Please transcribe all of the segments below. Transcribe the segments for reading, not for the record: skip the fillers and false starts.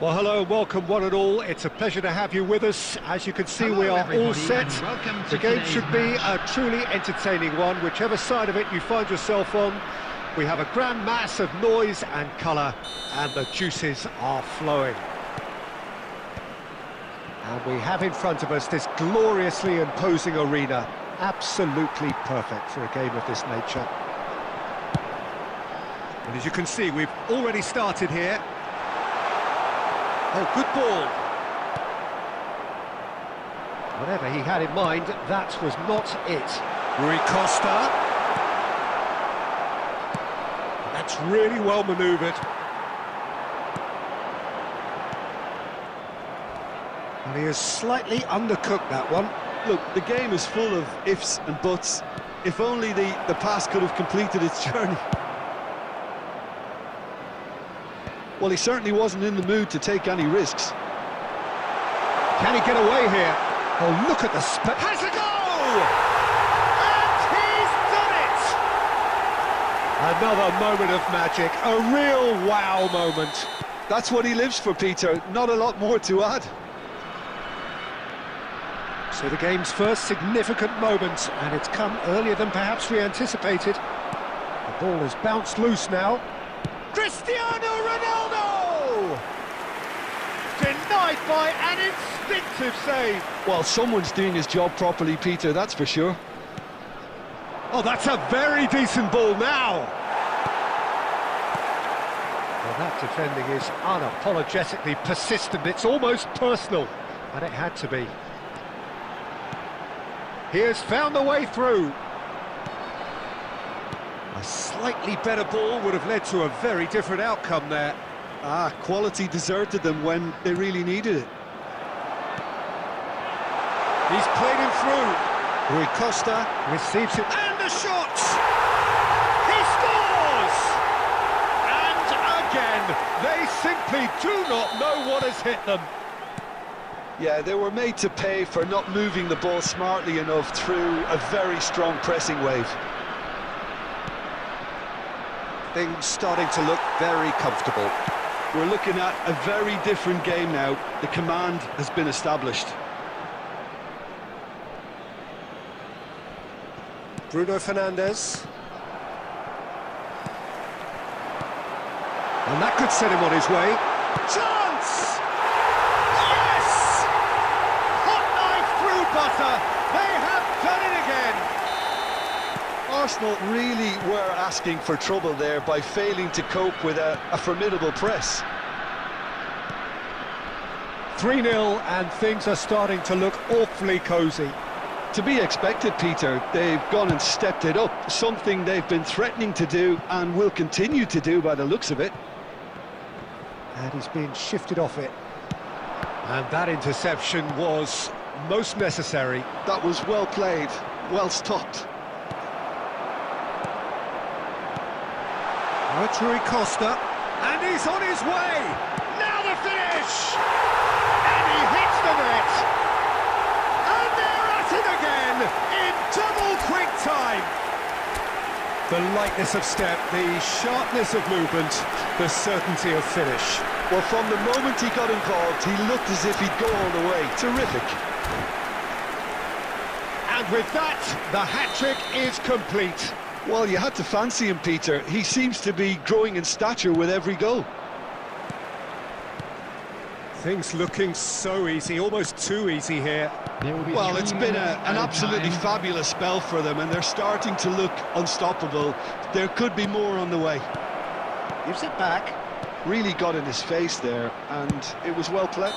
Well, hello and welcome one and all. It's a pleasure to have you with us. As you can see, Hello, we are everybody, all set. and welcome to The game today's should be match. a truly entertaining one, whichever side of it you find yourself on. We have a grand mass of noise and colour, and the juices are flowing. And we have in front of us this gloriously imposing arena, absolutely perfect for a game of this nature. And as you can see, we've already started here. Oh, good ball. Whatever he had in mind, that was not it. Rui Costa. That's really well manoeuvred. And he has slightly undercooked that one. Look, the game is full of ifs and buts. If only the pass could have completed its journey. Well, he certainly wasn't in the mood to take any risks. Can he get away here? Oh, look at the has a goal! And he's done it! Another moment of magic, a real wow moment. That's what he lives for, Peter. Not a lot more to add. So the game's first significant moment, and it's come earlier than perhaps we anticipated. The ball has bounced loose now. Cristiano Ronaldo! Denied by an instinctive save. Well, someone's doing his job properly, Peter, that's for sure. Oh, that's a very decent ball now. Well, that defending is unapologetically persistent. It's almost personal, and it had to be. He has found the way through. A slightly better ball would have led to a very different outcome there. Ah, quality deserted them when they really needed it. He's played him through. Rui Costa Receives it, and the shot! He scores! And again, they simply do not know what has hit them. Yeah, they were made to pay for not moving the ball smartly enough through a very strong pressing wave. Things starting to look very comfortable. We're looking at a very different game now. The command has been established. Bruno Fernandes. And that could set him on his way. Chance! Yes! Hot knife through butter. They have done it again. Arsenal really were asking for trouble there by failing to cope with a formidable press. 3-0 and things are starting to look awfully cosy. To be expected, Peter. They've gone and stepped it up, something they've been threatening to do and will continue to do by the looks of it. And he's been shifted off it. And that interception was most necessary. That was well played, well stopped. Rui Costa, and he's on his way! Now the finish! And he hits the net! And they're at it again, in double quick time! The lightness of step, the sharpness of movement, the certainty of finish. Well, from the moment he got involved, he looked as if he'd go all the way. Terrific. And with that, the hat-trick is complete. Well, you had to fancy him, Peter. He seems to be growing in stature with every goal. Things looking so easy, almost too easy here. Well, it's been an absolutely fabulous spell for them, and they're starting to look unstoppable. There could be more on the way. Gives it back. Really got in his face there, and it was well played.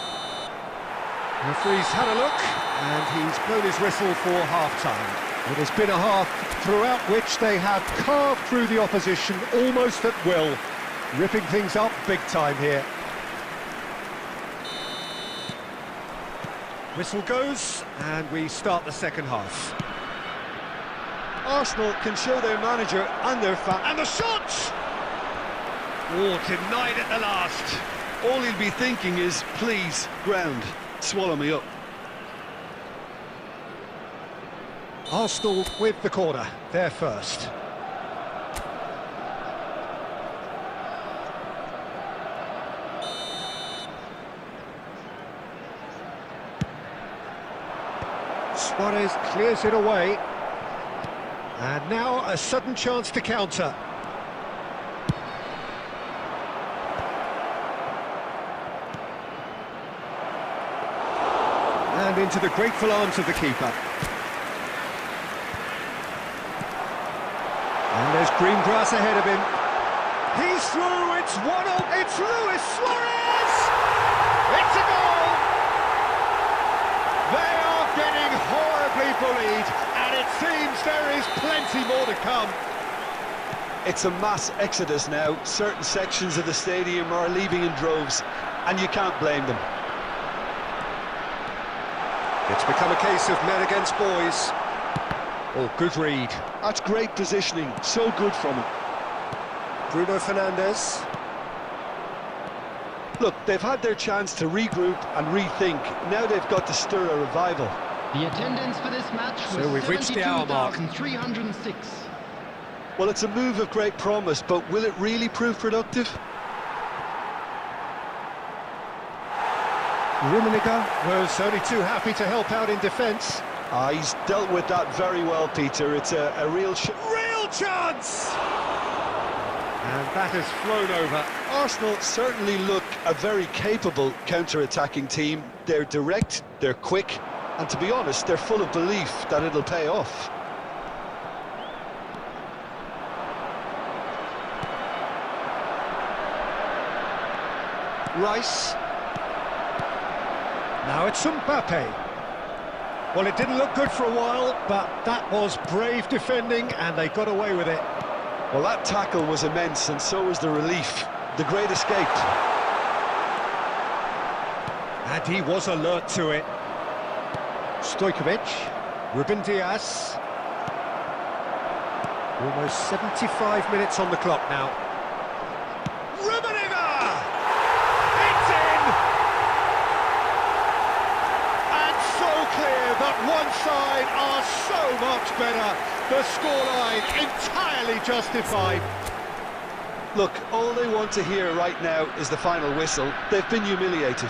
Referee's had a look, and he's blown his whistle for half-time. It has been a half throughout which they have carved through the opposition almost at will, ripping things up big time here. Whistle goes, and we start the second half. Arsenal can show their manager and their fans. And the shot! Oh, denied at the last. All he'll be thinking is, please, ground, swallow me up. Arsenal with the corner, they're first. Suarez clears it away. And now a sudden chance to counter. And into the grateful arms of the keeper. And there's green grass ahead of him. He's through, it's 1-0, it's Luis Suarez! It's a goal! They are getting horribly bullied, and it seems there is plenty more to come. It's a mass exodus now. Certain sections of the stadium are leaving in droves, and you can't blame them. It's become a case of men against boys. Oh, good read. That's great positioning, so good from him. Bruno Fernandes. Look, they've had their chance to regroup and rethink. Now they've got to stir a revival. The attendance for this match was So we've reached the hour mark. 72,306. Well, it's a move of great promise, but will it really prove productive? Rummenigge was only too happy to help out in defence. He's dealt with that very well, Peter. It's a real chance! And that has flown over. Arsenal certainly look a very capable counter-attacking team. They're direct, they're quick, and to be honest, they're full of belief that it'll pay off. Rice. Now it's Mbappe. Well, it didn't look good for a while, but that was brave defending, and they got away with it. Well, that tackle was immense, and so was the relief. The great escape. And he was alert to it. Stojkovic, Ruben Diaz. Almost 75 minutes on the clock now. Rummenigge! It's in! And so clear that one side are so much better. The scoreline entirely justified. Look, all they want to hear right now is the final whistle. They've been humiliated.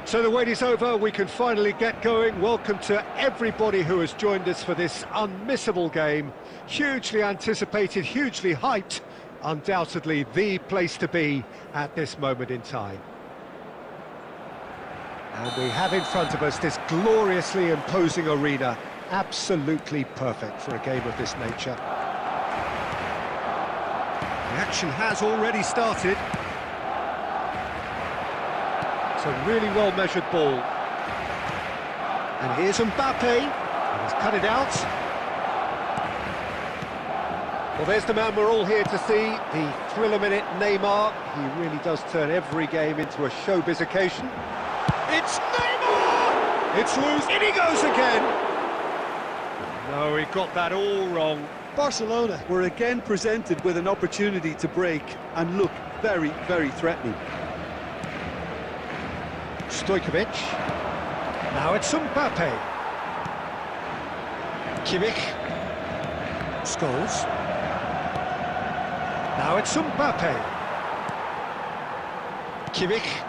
So the wait is over, we can finally get going. Welcome to everybody who has joined us for this unmissable game. Hugely anticipated, hugely hyped, undoubtedly the place to be at this moment in time. And we have in front of us this gloriously imposing arena, absolutely perfect for a game of this nature. The action has already started. It's a really well-measured ball. And here's Mbappe, and he's cut it out. Well, there's the man we're all here to see, the thriller-minute Neymar. He really does turn every game into a showbiz occasion. It's Neymar! It's loose, in he goes again! No, he got that all wrong. Barcelona were again presented with an opportunity to break and look very, very threatening. Stojkovic. Now it's Mbappe. Kimmich. Scholes. Now it's Mbappe. Kimmich.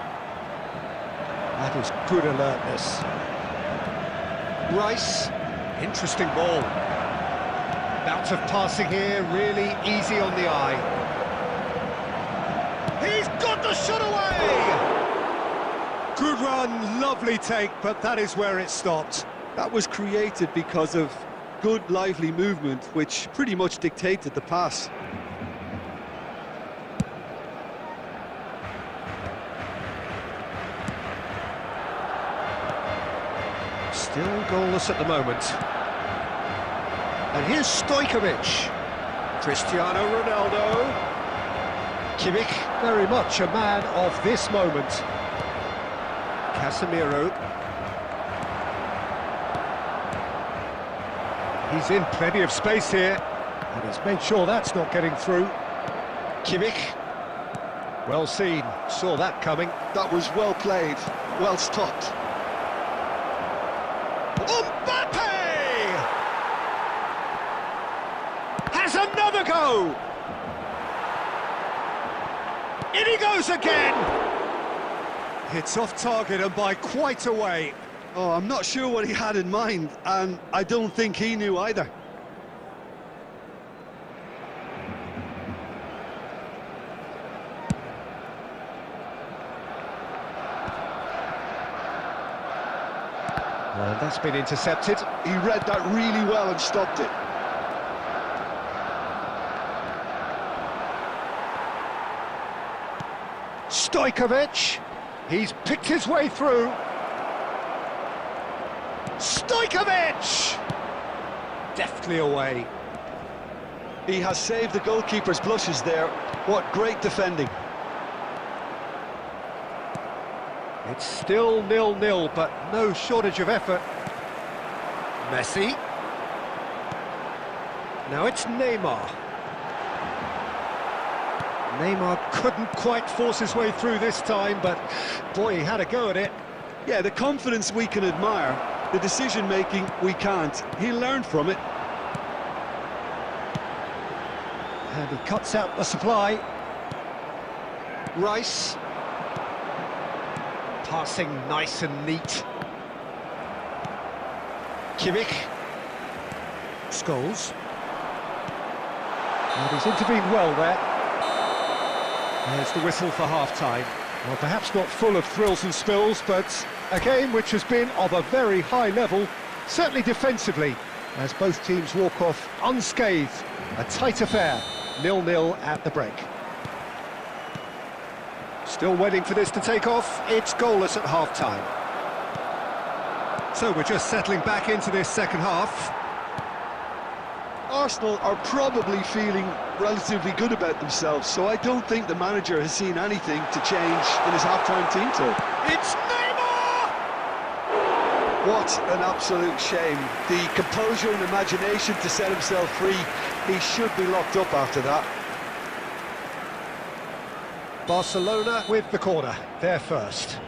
That is good alertness. Rice. Interesting ball. Bout of passing here, really easy on the eye. He's got the shot away! Good run, lovely take, but that is where it stopped. That was created because of good, lively movement, which pretty much dictated the pass. Still goalless at the moment. And here's Stojkovic. Cristiano Ronaldo. Kimmich, very much a man of this moment. Casemiro. He's in plenty of space here. And he's made sure that's not getting through. Kimmich. Well seen, saw that coming. That was well played, well stopped. Mbappe! Has another go! In he goes again! It's off target and by quite a way. Oh, I'm not sure what he had in mind, and I don't think he knew either. And that's been intercepted. He read that really well and stopped it. Stojkovic, he's picked his way through. Stojkovic! Deftly away. He has saved the goalkeeper's blushes there. What great defending. It's still 0-0, but no shortage of effort. Messi. Now it's Neymar. Neymar couldn't quite force his way through this time, but boy, he had a go at it. Yeah, the confidence we can admire, the decision-making we can't. He learned from it. And he cuts out the supply. Rice. Passing nice and neat. Kimmich. Scholes. And he's intervened well there. There's the whistle for half-time. Well, perhaps not full of thrills and spills, but a game which has been of a very high level, certainly defensively, as both teams walk off unscathed. A tight affair, 0-0 at the break. Still waiting for this to take off. It's goalless at half-time. So we're just settling back into this second half. Arsenal are probably feeling relatively good about themselves, so I don't think the manager has seen anything to change in his half-time team talk. It's Neymar! What an absolute shame. The composure and imagination to set himself free. He should be locked up after that. Barcelona with the corner, they're first.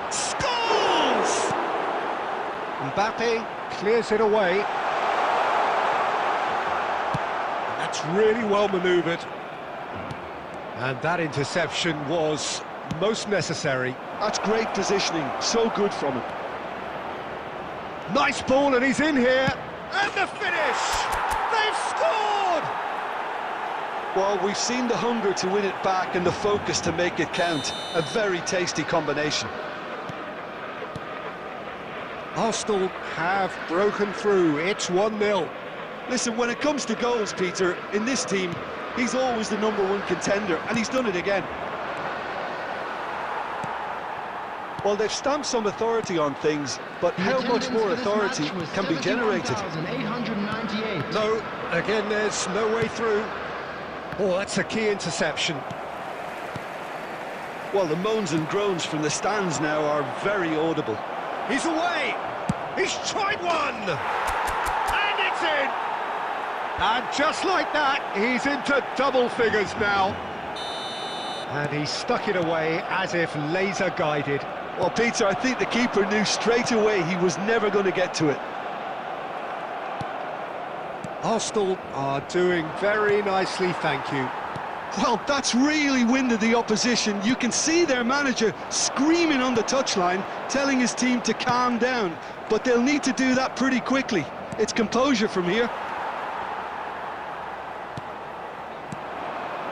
Scholes! Mbappe clears it away. That's really well manoeuvred. And that interception was most necessary. That's great positioning, so good from him. Nice ball and he's in here. And the finish! They've scored! Well, we've seen the hunger to win it back and the focus to make it count. A very tasty combination. Arsenal have broken through. It's 1-0. Listen, when it comes to goals, Peter, in this team, he's always the #1 contender, and he's done it again. Well, they've stamped some authority on things, but The how much attendance more for this authority match was can be generated? 71,898. No, again, there's no way through. Oh, that's a key interception. Well, the moans and groans from the stands now are very audible. He's away! He's tried one! And it's in! And just like that, he's into double figures now. And he stuck it away as if laser-guided. Well, Peter, I think the keeper knew straight away he was never going to get to it. Arsenal are doing very nicely, thank you. Well, that's really winded the opposition. You can see their manager screaming on the touchline, telling his team to calm down. But they'll need to do that pretty quickly. It's composure from here.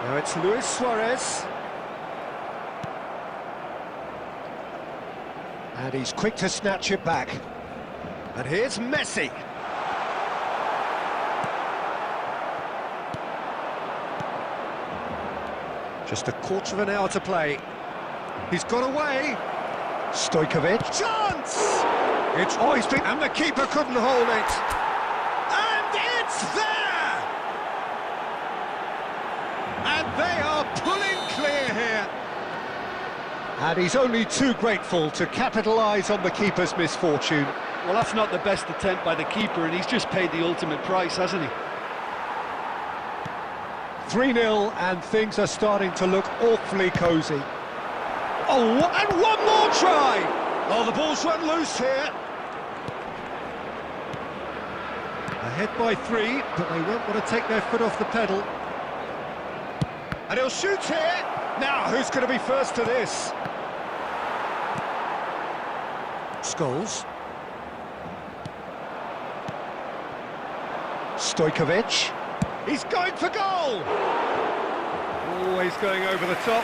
Now it's Luis Suarez. And he's quick to snatch it back. And here's Messi. Just a quarter of an hour to play. He's got away. Stojkovic. Chance! It's hoisted, and the keeper couldn't hold it. And it's there! And they are pulling clear here. And he's only too grateful to capitalise on the keeper's misfortune. Well, that's not the best attempt by the keeper, and he's just paid the ultimate price, hasn't he? 3-0, and things are starting to look awfully cosy. Oh, and one more try! Oh, the ball's run loose here. Ahead by 3, but they won't want to take their foot off the pedal. And he'll shoot here. Now, who's going to be first to this? Scholes. Stojkovic. He's going for goal! Always going over the top.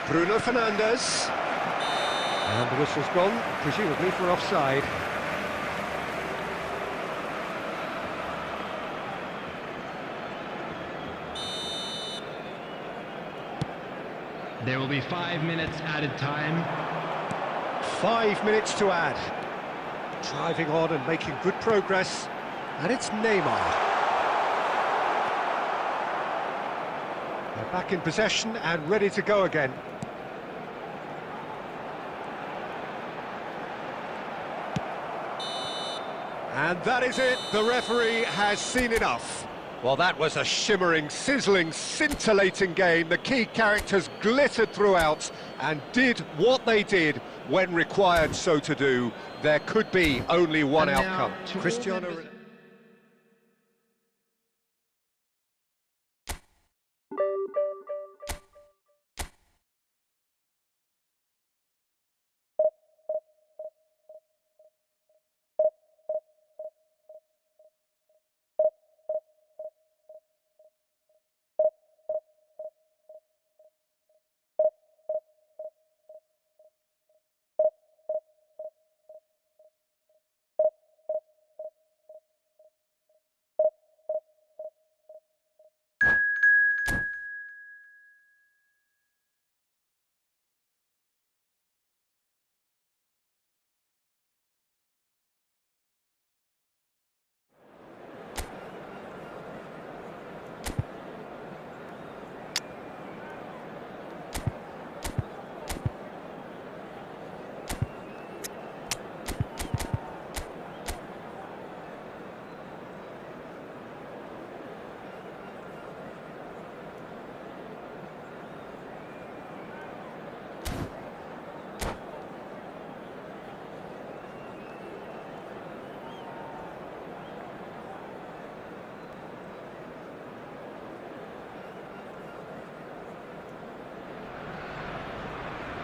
Bruno Fernandes. And the whistle's gone, presumably for offside. There will be 5 minutes added time. 5 minutes to add. Driving on and making good progress. And it's Neymar. They're back in possession and ready to go again. And that is it. The referee has seen enough. Well, that was a shimmering, sizzling, scintillating game. The key characters glittered throughout and did what they did when required so to do. There could be only one And now outcome. to all Cristiano members- Ronaldo.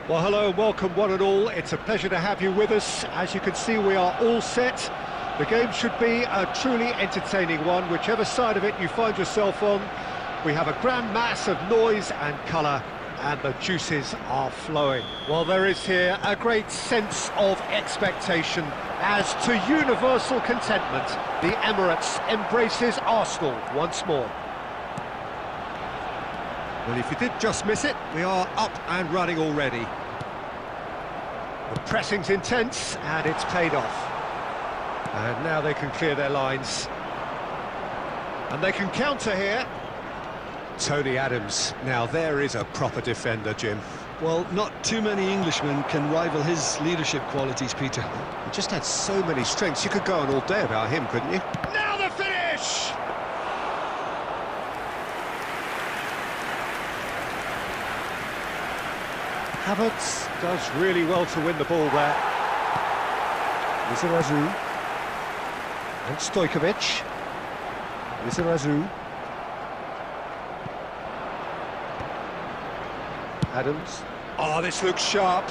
Well, hello and welcome one and all. It's a pleasure to have you with us. As you can see, we are all set. The game should be a truly entertaining one, whichever side of it you find yourself on. We have a grand mass of noise and colour, and the juices are flowing. Well, there is here a great sense of expectation. As to universal contentment, the Emirates embraces Arsenal once more. Well, if you did just miss it, we are up and running already. The pressing's intense, and it's paid off. And now they can clear their lines. And they can counter here. Tony Adams. Now there is a proper defender, Jim. Well, not too many Englishmen can rival his leadership qualities, Peter. He just had so many strengths. You could go on all day about him, couldn't you? Now the finish! Havertz does really well to win the ball there. Lizarazu. And Stojkovic. Lizarazu. Adams. Oh, this looks sharp.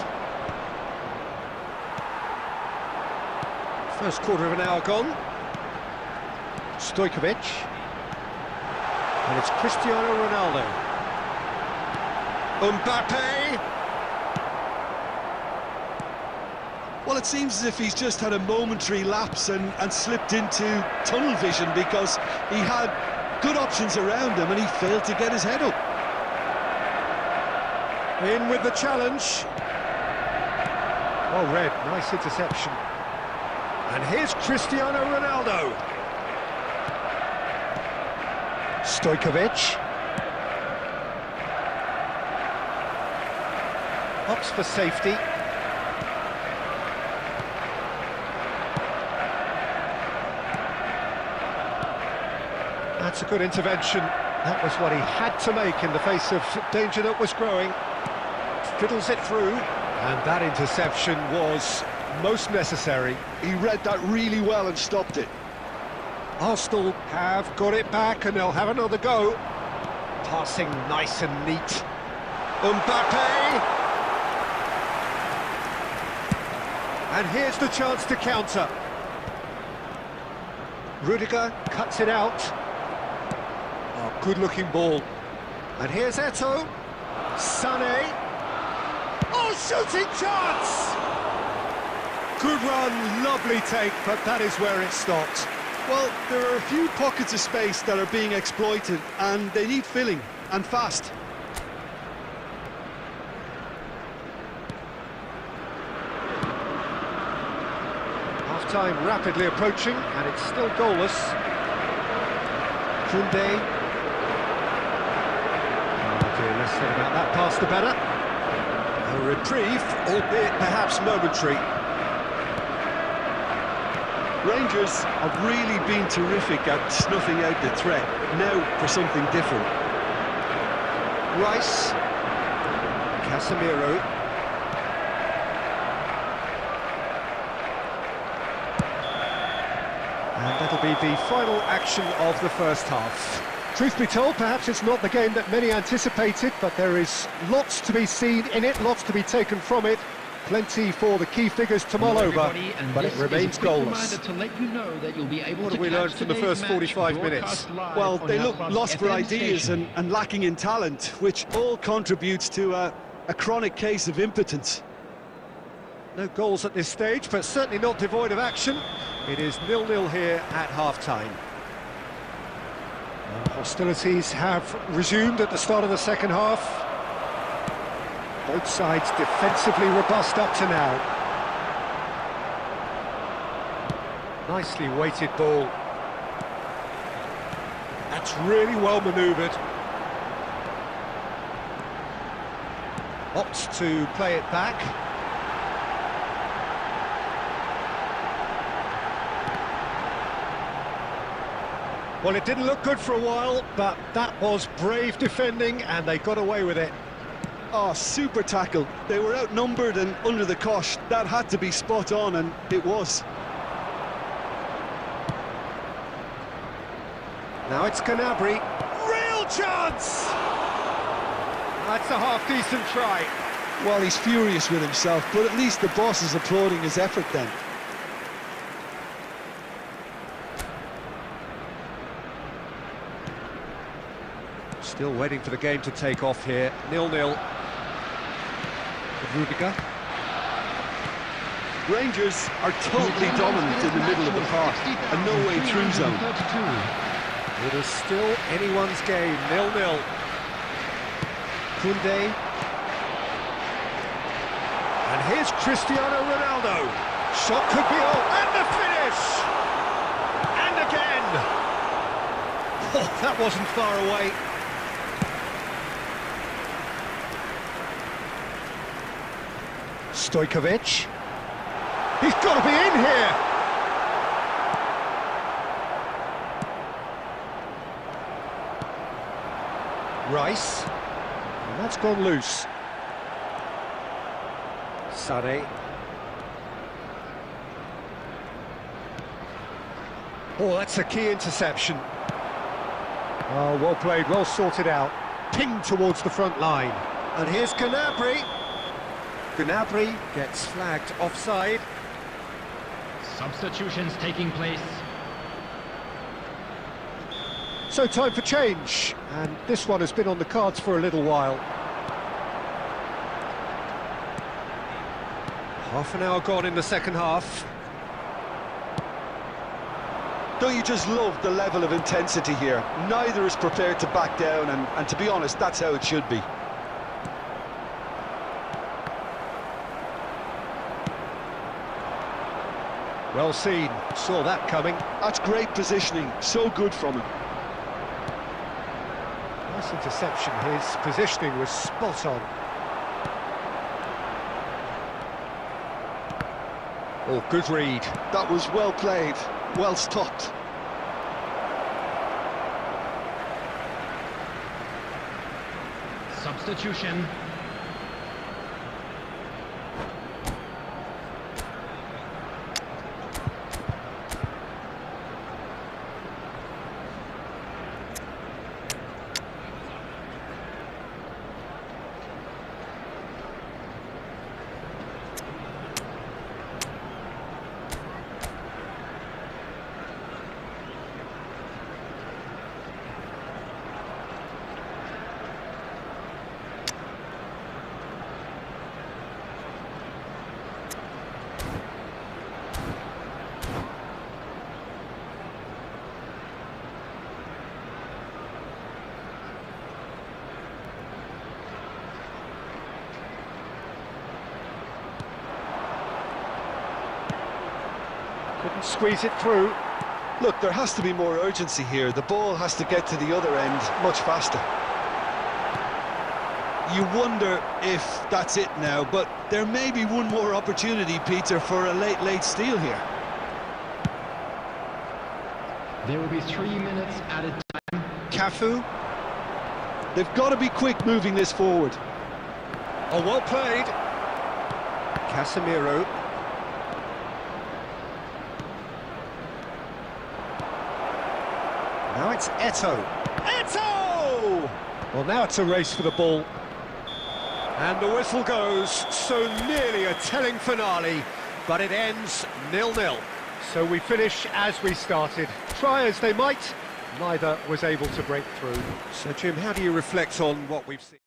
First quarter of an hour gone. Stojkovic. And it's Cristiano Ronaldo. Mbappe. Well, it seems as if he's just had a momentary lapse and slipped into tunnel vision, because he had good options around him and he failed to get his head up. In with the challenge. Oh, Red, nice interception. And here's Cristiano Ronaldo. Stojkovic. Opts for safety. That's a good intervention. That was what he had to make in the face of danger that was growing. Fiddles it through, and that interception was most necessary. He read that really well and stopped it. Arsenal have got it back, and they'll have another go. Passing nice and neat. Mbappe! And here's the chance to counter. Rudiger cuts it out. Oh, good-looking ball. And here's Eto'o. Sané. Oh, shooting chance! Good run, lovely take, but that is where it stopped. Well, there are a few pockets of space that are being exploited, and they need filling, and fast. Half-time rapidly approaching, and it's still goalless. Koundé. Oh dear, less said about that pass the better. A reprieve, albeit perhaps momentary. Rangers have really been terrific at snuffing out the threat. Now for something different. Rice. Casemiro. And that'll be the final action of the first half. Truth be told, perhaps it's not the game that many anticipated, but there is lots to be seen in it, lots to be taken from it. Plenty for the key figures to mull over, but it remains goalless. What have we learned from the first 45 minutes? Well, they look lost for ideas and lacking in talent, which all contributes to a chronic case of impotence. No goals at this stage, but certainly not devoid of action. It is 0-0 here at half-time. Hostilities have resumed at the start of the second half. Both sides defensively robust up to now. Nicely weighted ball. That's really well manoeuvred. Opts to play it back. Well, it didn't look good for a while, but that was brave defending, and they got away with it. Oh, super tackle. They were outnumbered and under the cosh. That had to be spot on, and it was. Now it's Gnabry. Real chance! That's a half-decent try. Well, he's furious with himself, but at least the boss is applauding his effort then. Still waiting for the game to take off here. 0-0. Rudiger. Rangers are totally dominant in the middle of the park, a no-way through zone. It is still anyone's game, 0-0. Koundé. And here's Cristiano Ronaldo. Shot could be on, and the finish! And again! Oh, that wasn't far away. Stojkovic. He's got to be in here! Rice. And that's gone loose. Sané. Oh, that's a key interception. Oh, well played, well sorted out. Pinged towards the front line. And here's Gnabry. Gnabry gets flagged offside. Substitutions taking place. So time for change, and this one has been on the cards for a little while. Half an hour gone in the second half. Don't you just love the level of intensity here? Neither is prepared to back down, and to be honest, that's how it should be. Well seen, saw that coming. That's great positioning, so good from him. Nice interception, his positioning was spot on. Oh, good read. That was well played, well stopped. Substitution. Couldn't squeeze it through. Look, there has to be more urgency here. The ball has to get to the other end much faster. You wonder if that's it now, but there may be one more opportunity, Peter, for a late steal here. There will be 3 minutes added time. Cafu. They've got to be quick moving this forward. Oh, well played. Casemiro. Now it's Eto'o. Eto'o! Well, now it's a race for the ball. And the whistle goes, so nearly a telling finale, but it ends 0-0. So we finish as we started. Try as they might, neither was able to break through. So, Jim, how do you reflect on what we've seen?